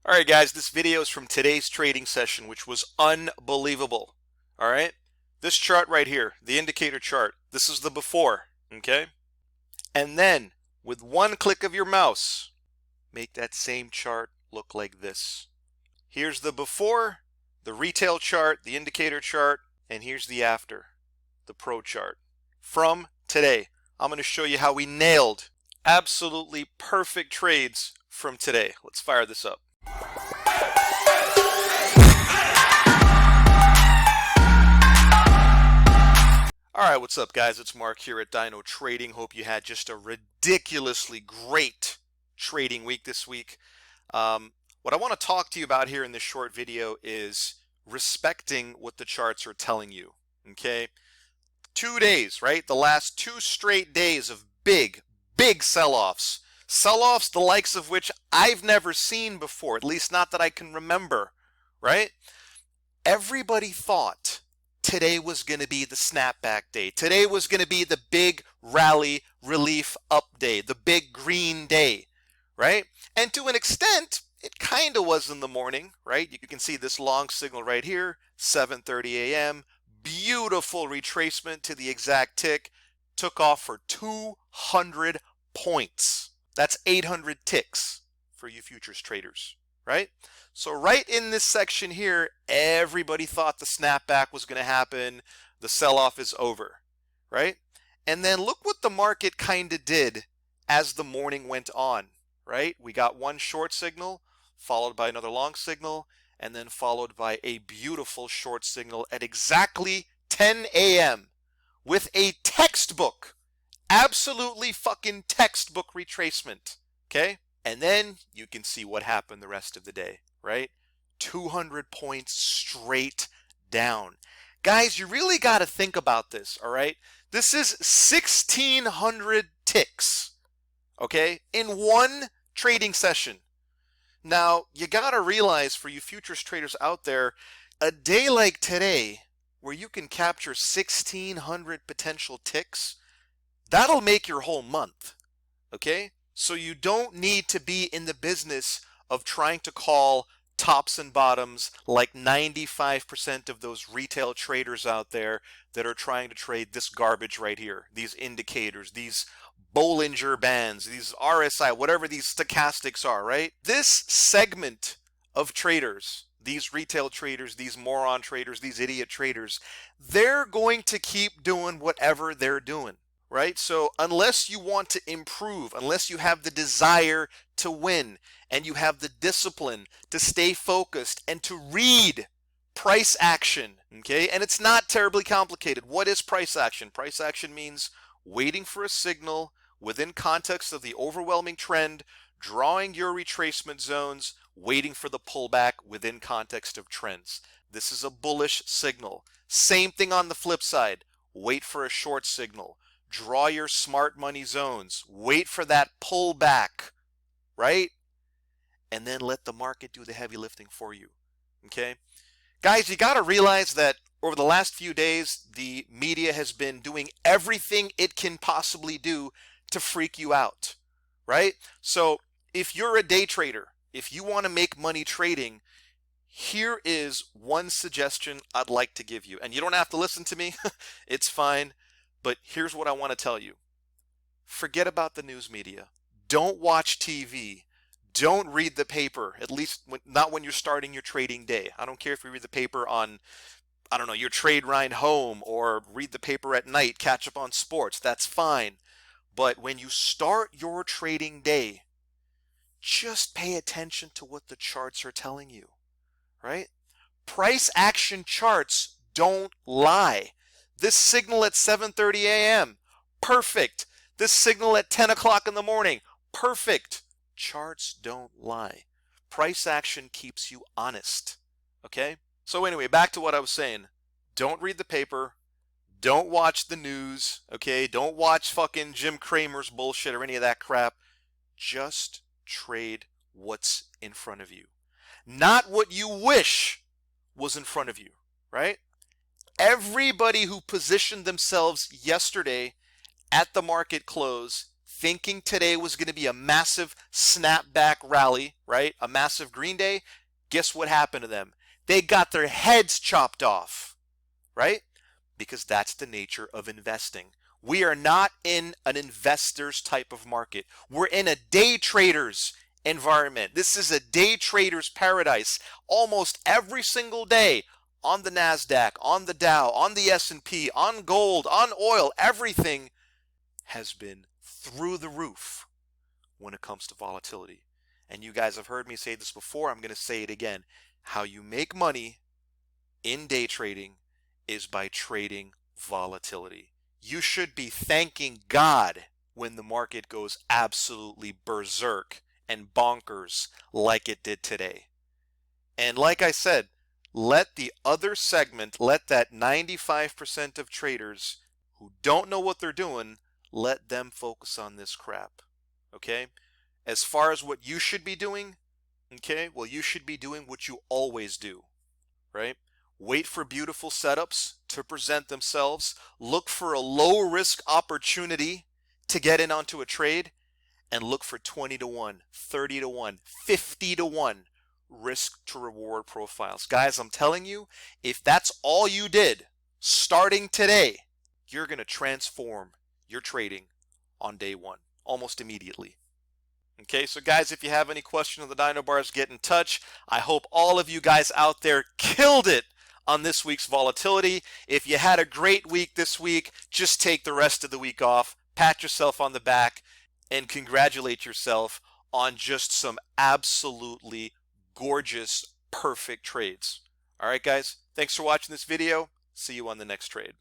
All right, guys, this video is from today's trading session, which was unbelievable. All right, this chart right here, the indicator chart, this is the before, okay? And then with one click of your mouse, make that same chart look like this. Here's the before, the retail chart, the indicator chart, and here's the after, the pro chart. From today, I'm going to show you how we nailed absolutely perfect trades from today. Let's fire this up. Alright, what's up guys? It's Mark here at Dino Trading. Hope you had just a ridiculously great trading week this week. What I want to talk to you about here in this short video is respecting what the charts are telling you. Okay? 2 days, right? The last 2 straight days of big sell-offs. Sell-offs the likes of which I've never seen before, at least not that I can remember, right? Everybody thought today was going to be the snapback day. Today was going to be the big rally relief up day, the big green day, right? And to an extent, it kind of was in the morning, right? You can see this long signal right here, 7:30 a.m. Beautiful retracement to the exact tick. Took off for 200 points. That's 800 ticks for you futures traders, right? So right in this section here, everybody thought the snapback was going to happen. The sell-off is over, right? And then look what the market kind of did as the morning went on, right? We got one short signal, followed by another long signal, and then followed by a beautiful short signal at exactly 10 a.m. with a textbook, absolutely fucking textbook retracement, okay? And then you can see what happened the rest of the day, right? 200 points straight down. Guys, you really got to think about this, all right? This is 1,600 ticks, okay, in one trading session. Now, you got to realize for you futures traders out there, a day like today where you can capture 1,600 potential ticks, that'll make your whole month, okay? So you don't need to be in the business of trying to call tops and bottoms like 95% of those retail traders out there that are trying to trade this garbage right here, these indicators, these Bollinger Bands, these RSI, whatever these stochastics are, right? This segment of traders, these retail traders, these moron traders, these idiot traders, they're going to keep doing whatever they're doing. Right? So unless you want to improve, unless you have the desire to win, and you have the discipline to stay focused and to read price action, okay? And it's not terribly complicated. What is price action? Price action means waiting for a signal within context of the overwhelming trend, drawing your retracement zones, waiting for the pullback within context of trends. This is a bullish signal. Same thing on the flip side. Wait for a short signal. Draw your smart money zones. Wait for that pullback, right? And then let the market do the heavy lifting for you, okay? Guys, you got to realize that over the last few days, the media has been doing everything it can possibly do to freak you out, right? So if you're a day trader, if you want to make money trading, here is one suggestion I'd like to give you. And you don't have to listen to me. It's fine. But here's what I want to tell you. Forget about the news media. Don't watch TV. Don't read the paper, at least not when you're starting your trading day. I don't care if you read the paper on, I don't know, your trade ride home, or read the paper at night, catch up on sports. That's fine. But when you start your trading day, just pay attention to what the charts are telling you, right? Price action charts don't lie. This signal at 7:30 a.m., perfect. This signal at 10 o'clock in the morning, perfect. Charts don't lie. Price action keeps you honest, okay? So anyway, back to what I was saying. Don't read the paper. Don't watch the news, okay? Don't watch fucking Jim Cramer's bullshit or any of that crap. Just trade what's in front of you. Not what you wish was in front of you, right? Everybody who positioned themselves yesterday at the market close thinking today was going to be a massive snapback rally, right? A massive green day. Guess what happened to them? They got their heads chopped off, right? Because that's the nature of investing. We are not in an investor's type of market. We're in a day trader's environment. This is a day trader's paradise. Almost every single day on the NASDAQ, on the Dow, on the S&P, on gold, on oil, everything has been through the roof when it comes to volatility. And you guys have heard me say this before. I'm going to say it again. How you make money in day trading is by trading volatility. You should be thanking God when the market goes absolutely berserk and bonkers like it did today. And like I said, let the other segment, let that 95% of traders who don't know what they're doing, let them focus on this crap. Okay? As far as what you should be doing, okay, well, you should be doing what you always do, right? Wait for beautiful setups to present themselves. Look for a low risk opportunity to get in onto a trade, and look for 20 to 1, 30 to 1, 50 to 1 risk to reward profiles. Guys, I'm telling you, if that's all you did starting today, you're going to transform your trading on day one almost immediately. Okay, so guys, if you have any question on the Dino Bars, get in touch. I hope all of you guys out there killed it on this week's volatility. If you had a great week this week, just take the rest of the week off, pat yourself on the back, and congratulate yourself on just some absolutely gorgeous, perfect trades. All right, guys, thanks for watching this video. See you on the next trade.